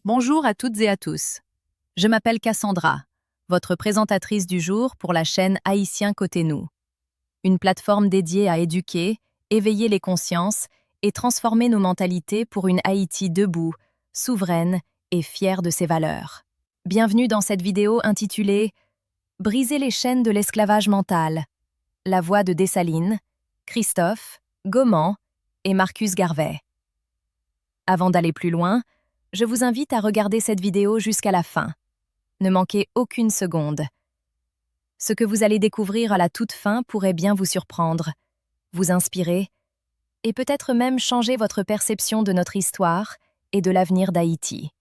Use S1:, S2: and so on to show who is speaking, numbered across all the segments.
S1: Bonjour à toutes et à tous. Je m'appelle Cassandra, votre présentatrice du jour pour la chaîne Haïtien Côté Nous, une plateforme dédiée à éduquer, éveiller les consciences et transformer nos mentalités pour une Haïti debout, souveraine et fière de ses valeurs. Bienvenue dans cette vidéo intitulée Briser les chaînes de l'esclavage mental. La voix de Dessalines, Christophe, Goman et Marcus Garvey. Avant d'aller plus loin, je vous invite à regarder cette vidéo jusqu'à la fin. Ne manquez aucune seconde. Ce que vous allez découvrir à la toute fin pourrait bien vous surprendre, vous inspirer et peut-être même changer votre perception de notre histoire et de l'avenir d'Haïti.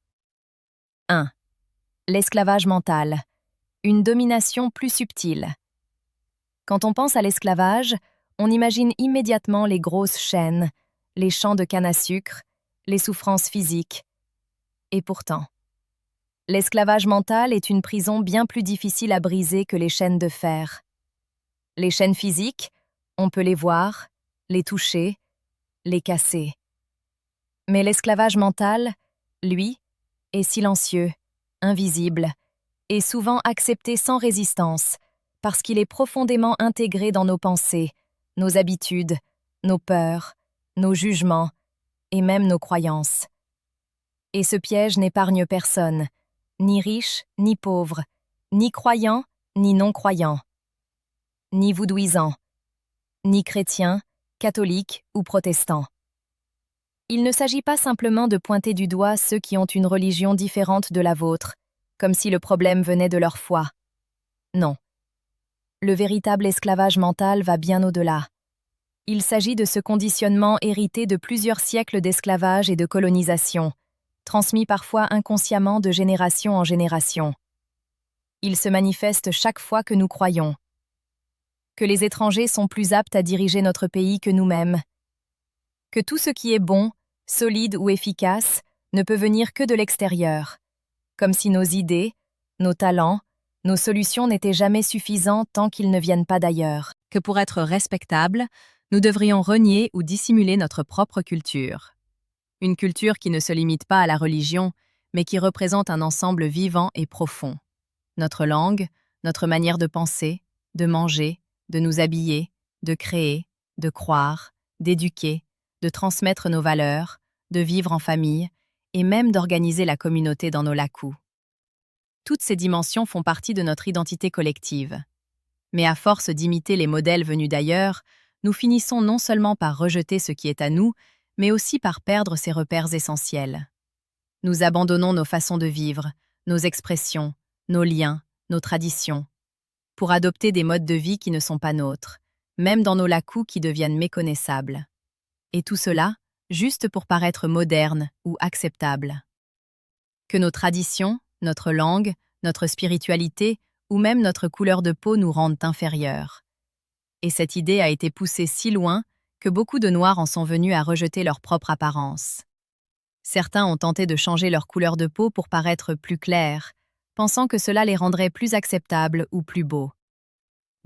S1: 1. L'esclavage mental. Une domination plus subtile. Quand on pense à l'esclavage, on imagine immédiatement les grosses chaînes, les champs de canne à sucre, les souffrances physiques. Et pourtant, l'esclavage mental est une prison bien plus difficile à briser que les chaînes de fer. Les chaînes physiques, on peut les voir, les toucher, les casser. Mais l'esclavage mental, lui, est silencieux, invisible, et souvent accepté sans résistance, parce qu'il est profondément intégré dans nos pensées, nos habitudes, nos peurs, nos jugements et même nos croyances. Et ce piège n'épargne personne, ni riche, ni pauvre, ni croyant, ni non-croyant, ni voodouisant, ni chrétien, catholique ou protestant. Il ne s'agit pas simplement de pointer du doigt ceux qui ont une religion différente de la vôtre, comme si le problème venait de leur foi. Non. Le véritable esclavage mental va bien au-delà. Il s'agit de ce conditionnement hérité de plusieurs siècles d'esclavage et de colonisation, transmis parfois inconsciemment de génération en génération. Il se manifeste chaque fois que nous croyons que les étrangers sont plus aptes à diriger notre pays que nous-mêmes, que tout ce qui est bon, solide ou efficace ne peut venir que de l'extérieur, comme si nos idées, nos talents, nos solutions n'étaient jamais suffisants tant qu'ils ne viennent pas d'ailleurs. Que pour être respectables, nous devrions renier ou dissimuler notre propre culture. Une culture qui ne se limite pas à la religion, mais qui représente un ensemble vivant et profond. Notre langue, notre manière de penser, de manger, de nous habiller, de créer, de croire, d'éduquer, de transmettre nos valeurs, de vivre en famille et même d'organiser la communauté dans nos lacous. Toutes ces dimensions font partie de notre identité collective. Mais à force d'imiter les modèles venus d'ailleurs, nous finissons non seulement par rejeter ce qui est à nous, mais aussi par perdre ces repères essentiels. Nous abandonnons nos façons de vivre, nos expressions, nos liens, nos traditions, pour adopter des modes de vie qui ne sont pas nôtres, même dans nos lacous qui deviennent méconnaissables. Et tout cela, juste pour paraître moderne ou acceptable. Que nos traditions, notre langue, notre spiritualité ou même notre couleur de peau nous rendent inférieurs. Et cette idée a été poussée si loin que beaucoup de Noirs en sont venus à rejeter leur propre apparence. Certains ont tenté de changer leur couleur de peau pour paraître plus clairs, pensant que cela les rendrait plus acceptables ou plus beaux.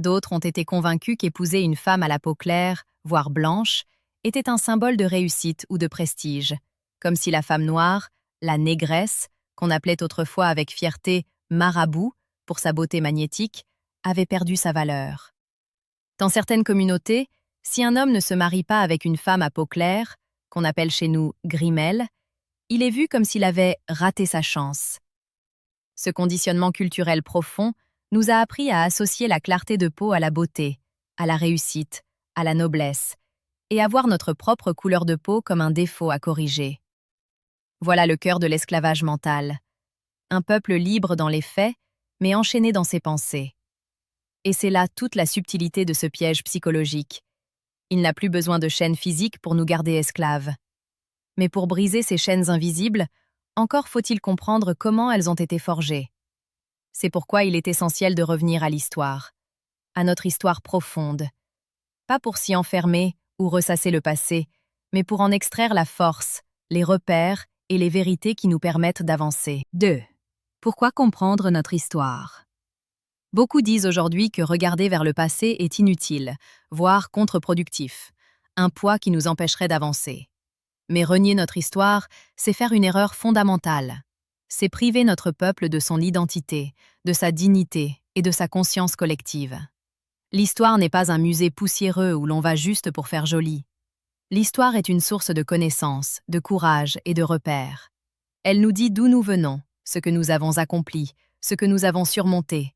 S1: D'autres ont été convaincus qu'épouser une femme à la peau claire, voire blanche, était un symbole de réussite ou de prestige, comme si la femme noire, la négresse, qu'on appelait autrefois avec fierté marabout pour sa beauté magnétique, avait perdu sa valeur. Dans certaines communautés, si un homme ne se marie pas avec une femme à peau claire, qu'on appelle chez nous grimelle, il est vu comme s'il avait raté sa chance. Ce conditionnement culturel profond nous a appris à associer la clarté de peau à la beauté, à la réussite, à la noblesse, et à voir notre propre couleur de peau comme un défaut à corriger. Voilà le cœur de l'esclavage mental. Un peuple libre dans les faits, mais enchaîné dans ses pensées. Et c'est là toute la subtilité de ce piège psychologique. Il n'a plus besoin de chaînes physiques pour nous garder esclaves. Mais pour briser ces chaînes invisibles, encore faut-il comprendre comment elles ont été forgées. C'est pourquoi il est essentiel de revenir à l'histoire, à notre histoire profonde. Pas pour s'y enfermer ou ressasser le passé, mais pour en extraire la force, les repères et les vérités qui nous permettent d'avancer. 2. Pourquoi comprendre notre histoire? Beaucoup disent aujourd'hui que regarder vers le passé est inutile, voire contre-productif, un poids qui nous empêcherait d'avancer. Mais renier notre histoire, c'est faire une erreur fondamentale. C'est priver notre peuple de son identité, de sa dignité et de sa conscience collective. L'histoire n'est pas un musée poussiéreux où l'on va juste pour faire joli. L'histoire est une source de connaissances, de courage et de repères. Elle nous dit d'où nous venons, ce que nous avons accompli, ce que nous avons surmonté,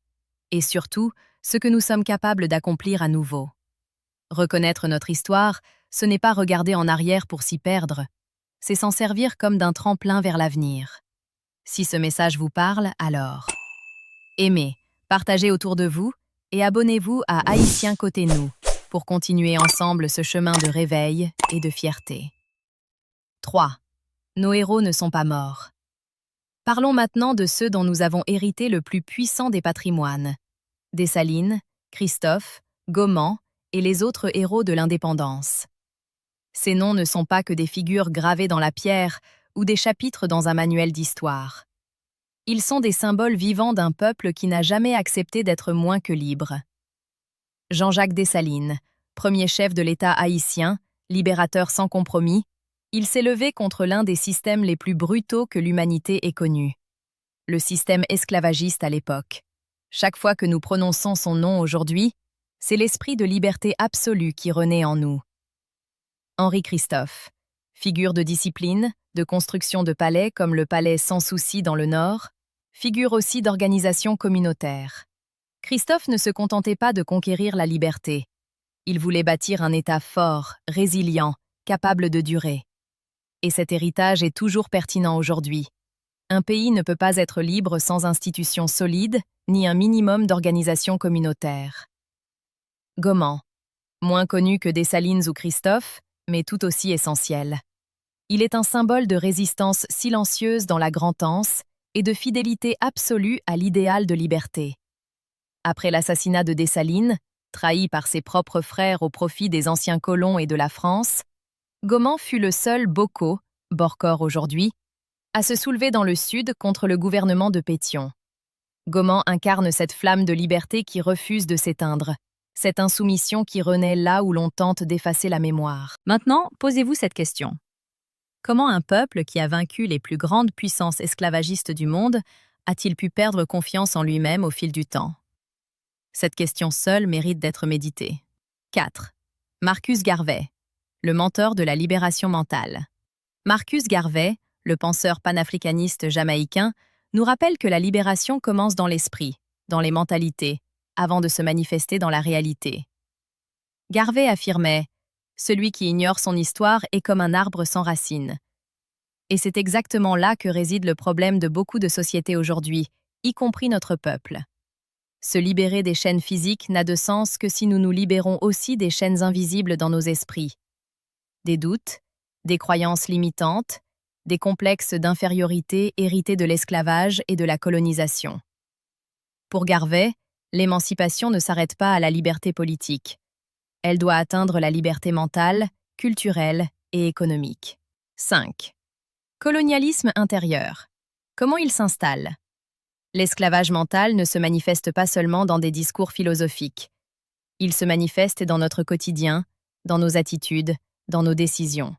S1: et surtout, ce que nous sommes capables d'accomplir à nouveau. Reconnaître notre histoire, ce n'est pas regarder en arrière pour s'y perdre, c'est s'en servir comme d'un tremplin vers l'avenir. Si ce message vous parle, alors aimez, partagez autour de vous et abonnez-vous à Haïtiens Côté Nous pour continuer ensemble ce chemin de réveil et de fierté. 3. Nos héros ne sont pas morts. Parlons maintenant de ceux dont nous avons hérité le plus puissant des patrimoines. Dessalines, Christophe, Goman et les autres héros de l'indépendance. Ces noms ne sont pas que des figures gravées dans la pierre ou des chapitres dans un manuel d'histoire. Ils sont des symboles vivants d'un peuple qui n'a jamais accepté d'être moins que libre. Jean-Jacques Dessalines, premier chef de l'État haïtien, libérateur sans compromis, il s'est levé contre l'un des systèmes les plus brutaux que l'humanité ait connu. Le système esclavagiste à l'époque. Chaque fois que nous prononçons son nom aujourd'hui, c'est l'esprit de liberté absolue qui renaît en nous. Henri Christophe, figure de discipline, de construction de palais comme le palais Sans Souci dans le Nord, figure aussi d'organisation communautaire. Christophe ne se contentait pas de conquérir la liberté. Il voulait bâtir un État fort, résilient, capable de durer. Et cet héritage est toujours pertinent aujourd'hui. Un pays ne peut pas être libre sans institutions solides, ni un minimum d'organisation communautaire. Goman, moins connu que Dessalines ou Christophe, mais tout aussi essentiel. Il est un symbole de résistance silencieuse dans la Grande-Anse et de fidélité absolue à l'idéal de liberté. Après l'assassinat de Dessalines, trahi par ses propres frères au profit des anciens colons et de la France, Goman fut le seul Boko, Borkor aujourd'hui, à se soulever dans le sud contre le gouvernement de Pétion. Goman incarne cette flamme de liberté qui refuse de s'éteindre, cette insoumission qui renaît là où l'on tente d'effacer la mémoire. Maintenant, posez-vous cette question. Comment un peuple qui a vaincu les plus grandes puissances esclavagistes du monde a-t-il pu perdre confiance en lui-même au fil du temps? Cette question seule mérite d'être méditée. 4. Marcus Garvey, le mentor de la libération mentale. Marcus Garvey, le penseur panafricaniste jamaïcain, nous rappelle que la libération commence dans l'esprit, dans les mentalités, avant de se manifester dans la réalité. Garvey affirmait « Celui qui ignore son histoire est comme un arbre sans racines ». Et c'est exactement là que réside le problème de beaucoup de sociétés aujourd'hui, y compris notre peuple. Se libérer des chaînes physiques n'a de sens que si nous nous libérons aussi des chaînes invisibles dans nos esprits. Des doutes, des croyances limitantes, des complexes d'infériorité hérités de l'esclavage et de la colonisation. Pour Garvey, l'émancipation ne s'arrête pas à la liberté politique. Elle doit atteindre la liberté mentale, culturelle et économique. 5. Colonialisme intérieur. Comment il s'installe? L'esclavage mental ne se manifeste pas seulement dans des discours philosophiques. Il se manifeste dans notre quotidien, dans nos attitudes, dans nos décisions.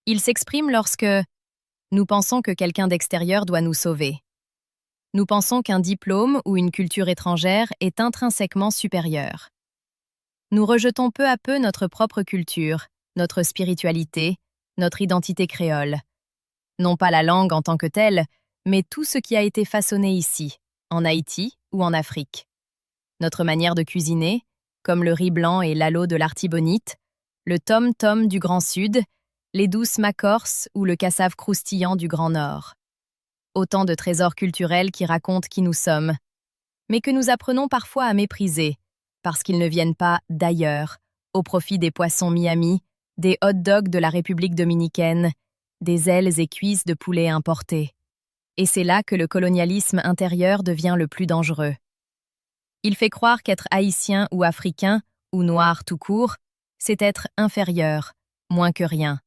S1: Il s'exprime lorsque nous pensons que quelqu'un d'extérieur doit nous sauver. Nous pensons qu'un diplôme ou une culture étrangère est intrinsèquement supérieur. Nous rejetons peu à peu notre propre culture, notre spiritualité, notre identité créole. Non pas la langue en tant que telle, mais tout ce qui a été façonné ici, en Haïti ou en Afrique. Notre manière de cuisiner, comme le riz blanc et l'alo de l'Artibonite, le tom-tom du Grand Sud, les douces macorces ou le cassave croustillant du Grand Nord. Autant de trésors culturels qui racontent qui nous sommes, mais que nous apprenons parfois à mépriser, parce qu'ils ne viennent pas d'ailleurs, au profit des poissons Miami, des hot dogs de la République dominicaine, des ailes et cuisses de poulet importés. Et c'est là que le colonialisme intérieur devient le plus dangereux. Il fait croire qu'être haïtien ou africain, ou noir tout court, c'est être inférieur, moins que rien.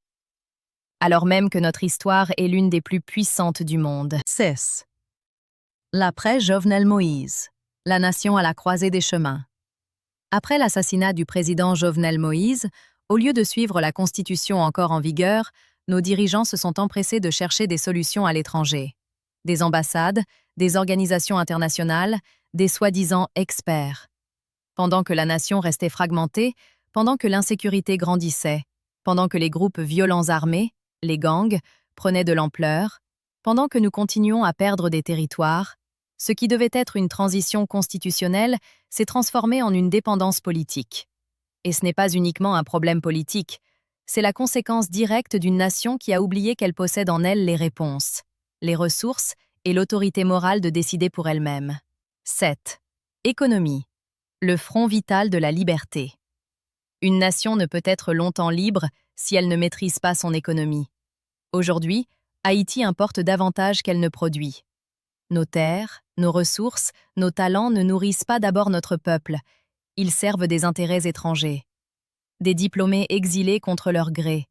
S1: Alors même que notre histoire est l'une des plus puissantes du monde. 6. L'après Jovenel Moïse, la nation à la croisée des chemins. Après l'assassinat du président Jovenel Moïse, au lieu de suivre la constitution encore en vigueur, nos dirigeants se sont empressés de chercher des solutions à l'étranger. des ambassades, des organisations internationales, des soi-disant experts. Pendant que la nation restait fragmentée, pendant que l'insécurité grandissait, pendant que les groupes violents armés, les gangs, prenaient de l'ampleur, pendant que nous continuions à perdre des territoires, ce qui devait être une transition constitutionnelle s'est transformé en une dépendance politique. Et ce n'est pas uniquement un problème politique, c'est la conséquence directe d'une nation qui a oublié qu'elle possède en elle les réponses, les ressources et l'autorité morale de décider pour elle-même. 7. Économie. Le front vital de la liberté. Une nation ne peut être longtemps libre si elle ne maîtrise pas son économie. Aujourd'hui, Haïti importe davantage qu'elle ne produit. Nos terres, nos ressources, nos talents ne nourrissent pas d'abord notre peuple, ils servent des intérêts étrangers. Des diplômés exilés contre leur gré,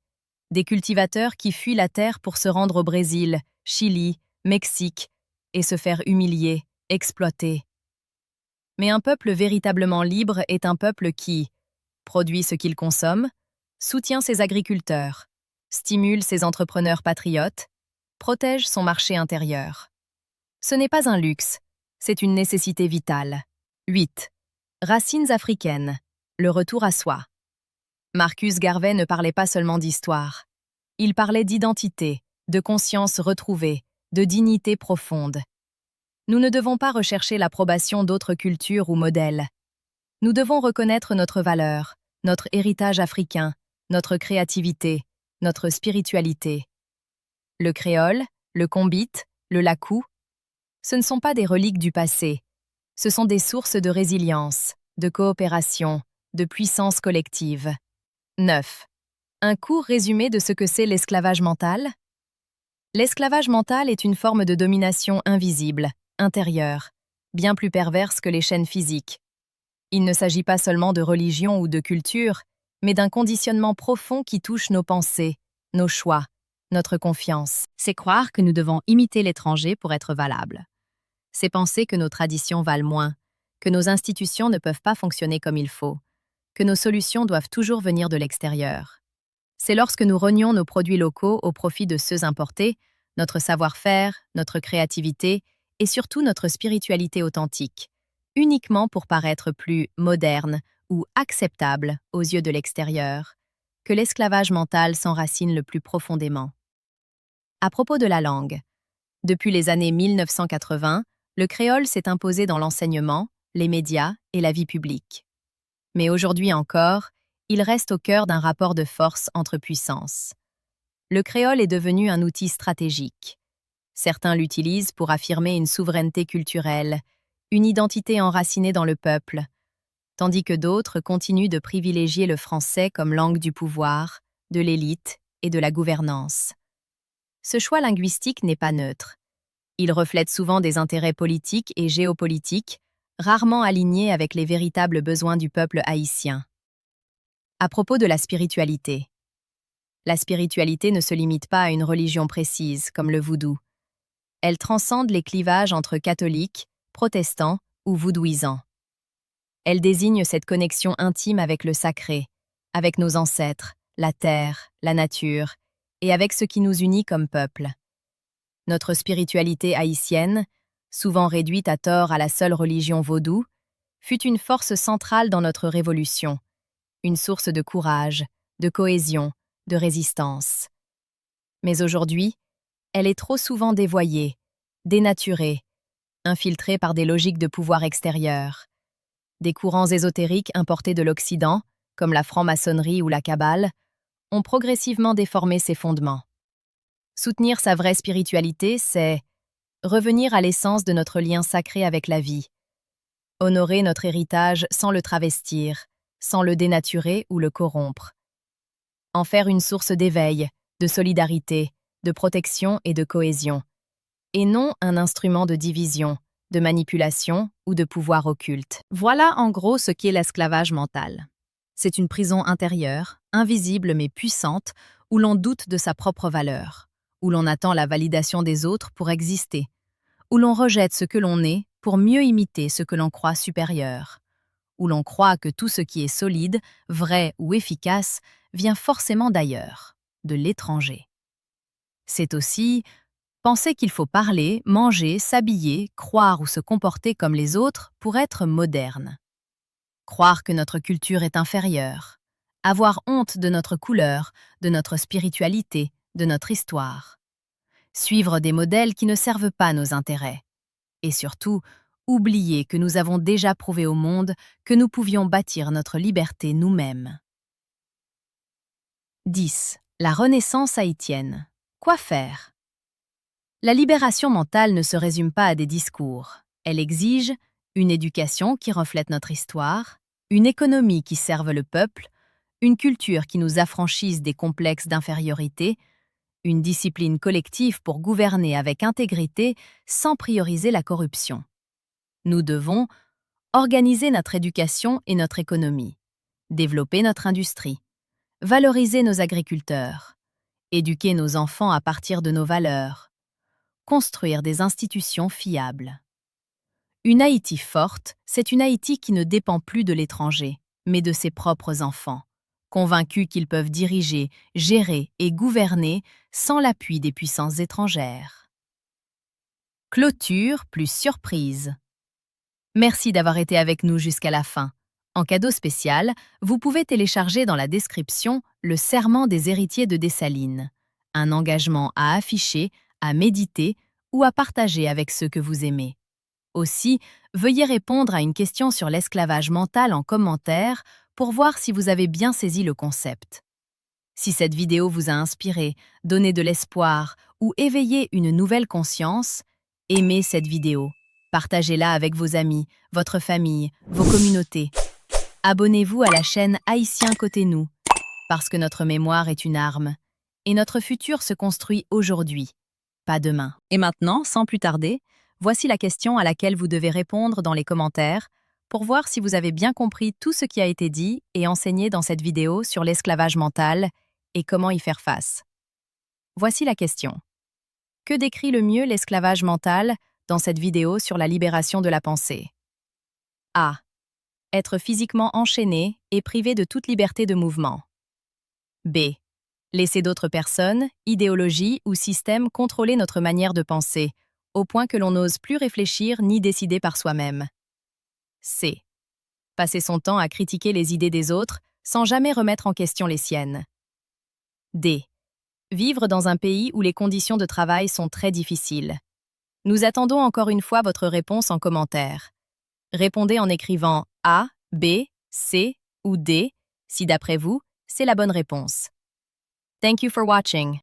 S1: des cultivateurs qui fuient la terre pour se rendre au Brésil, Chili, Mexique, et se faire humilier, exploiter. Mais un peuple véritablement libre est un peuple qui produit ce qu'il consomme, soutient ses agriculteurs, stimule ses entrepreneurs patriotes, protège son marché intérieur. Ce n'est pas un luxe, c'est une nécessité vitale. 8. Racines africaines. Le retour à soi. Marcus Garvey ne parlait pas seulement d'histoire. Il parlait d'identité, de conscience retrouvée, de dignité profonde. Nous ne devons pas rechercher l'approbation d'autres cultures ou modèles. Nous devons reconnaître notre valeur, notre héritage africain, notre créativité, notre spiritualité. Le créole, le kombite, le lakou, ce ne sont pas des reliques du passé. Ce sont des sources de résilience, de coopération, de puissance collective. 9. Un court résumé de ce que c'est l'esclavage mental. L'esclavage mental est une forme de domination invisible, intérieure, bien plus perverse que les chaînes physiques. Il ne s'agit pas seulement de religion ou de culture, mais d'un conditionnement profond qui touche nos pensées, nos choix, notre confiance. C'est croire que nous devons imiter l'étranger pour être valables. C'est penser que nos traditions valent moins, que nos institutions ne peuvent pas fonctionner comme il faut, que nos solutions doivent toujours venir de l'extérieur. C'est lorsque nous renions nos produits locaux au profit de ceux importés, notre savoir-faire, notre créativité et surtout notre spiritualité authentique, uniquement pour paraître plus moderne ou acceptable aux yeux de l'extérieur, que l'esclavage mental s'enracine le plus profondément. À propos de la langue, depuis les années 1980, le créole s'est imposé dans l'enseignement, les médias et la vie publique. Mais aujourd'hui encore, il reste au cœur d'un rapport de force entre puissances. Le créole est devenu un outil stratégique. Certains l'utilisent pour affirmer une souveraineté culturelle, une identité enracinée dans le peuple, tandis que d'autres continuent de privilégier le français comme langue du pouvoir, de l'élite et de la gouvernance. Ce choix linguistique n'est pas neutre. Il reflète souvent des intérêts politiques et géopolitiques, rarement alignés avec les véritables besoins du peuple haïtien. À propos de la spiritualité. La spiritualité ne se limite pas à une religion précise, comme le vaudou. Elle transcende les clivages entre catholiques, protestants ou voodouisants. Elle désigne cette connexion intime avec le sacré, avec nos ancêtres, la terre, la nature, et avec ce qui nous unit comme peuple. Notre spiritualité haïtienne, souvent réduite à tort à la seule religion vaudou, fut une force centrale dans notre révolution, une source de courage, de cohésion, de résistance. Mais aujourd'hui, elle est trop souvent dévoyée, dénaturée, infiltrée par des logiques de pouvoir extérieur. Des courants ésotériques importés de l'Occident, comme la franc-maçonnerie ou la Kabbale, ont progressivement déformé ses fondements. Soutenir sa vraie spiritualité, c'est revenir à l'essence de notre lien sacré avec la vie, honorer notre héritage sans le travestir, sans le dénaturer ou le corrompre, en faire une source d'éveil, de solidarité, de protection et de cohésion, et non un instrument de division, de manipulation ou de pouvoir occulte. Voilà en gros ce qu'est l'esclavage mental. C'est une prison intérieure, invisible mais puissante, où l'on doute de sa propre valeur, où l'on attend la validation des autres pour exister, où l'on rejette ce que l'on est pour mieux imiter ce que l'on croit supérieur, où l'on croit que tout ce qui est solide, vrai ou efficace vient forcément d'ailleurs, de l'étranger. C'est aussi Pensez qu'il faut parler, manger, s'habiller, croire ou se comporter comme les autres pour être moderne. Croire que notre culture est inférieure. Avoir honte de notre couleur, de notre spiritualité, de notre histoire. Suivre des modèles qui ne servent pas nos intérêts. Et surtout, oublier que nous avons déjà prouvé au monde que nous pouvions bâtir notre liberté nous-mêmes. 10. La Renaissance haïtienne. Quoi faire? La libération mentale ne se résume pas à des discours. Elle exige une éducation qui reflète notre histoire, une économie qui serve le peuple, une culture qui nous affranchisse des complexes d'infériorité, une discipline collective pour gouverner avec intégrité sans prioriser la corruption. Nous devons organiser notre éducation et notre économie, développer notre industrie, valoriser nos agriculteurs, éduquer nos enfants à partir de nos valeurs, construire des institutions fiables. Une Haïti forte, c'est une Haïti qui ne dépend plus de l'étranger, mais de ses propres enfants, convaincus qu'ils peuvent diriger, gérer et gouverner sans l'appui des puissances étrangères. Clôture plus surprise. Merci d'avoir été avec nous jusqu'à la fin. En cadeau spécial, vous pouvez télécharger dans la description le Serment des héritiers de Dessalines, un engagement à afficher, à méditer ou à partager avec ceux que vous aimez. Aussi, veuillez répondre à une question sur l'esclavage mental en commentaire pour voir si vous avez bien saisi le concept. Si cette vidéo vous a inspiré, donné de l'espoir ou éveillé une nouvelle conscience, aimez cette vidéo. Partagez-la avec vos amis, votre famille, vos communautés. Abonnez-vous à la chaîne Haïtien Côté Nous, parce que notre mémoire est une arme, et notre futur se construit aujourd'hui, pas demain. Et maintenant, sans plus tarder, voici la question à laquelle vous devez répondre dans les commentaires pour voir si vous avez bien compris tout ce qui a été dit et enseigné dans cette vidéo sur l'esclavage mental et comment y faire face. Voici la question. Que décrit le mieux l'esclavage mental dans cette vidéo sur la libération de la pensée? A. Être physiquement enchaîné et privé de toute liberté de mouvement. B. Laisser d'autres personnes, idéologies ou systèmes contrôler notre manière de penser, au point que l'on n'ose plus réfléchir ni décider par soi-même. C. Passer son temps à critiquer les idées des autres sans jamais remettre en question les siennes. D. Vivre dans un pays où les conditions de travail sont très difficiles. Nous attendons encore une fois votre réponse en commentaire. Répondez en écrivant A, B, C ou D si d'après vous, c'est la bonne réponse. Thank you for watching.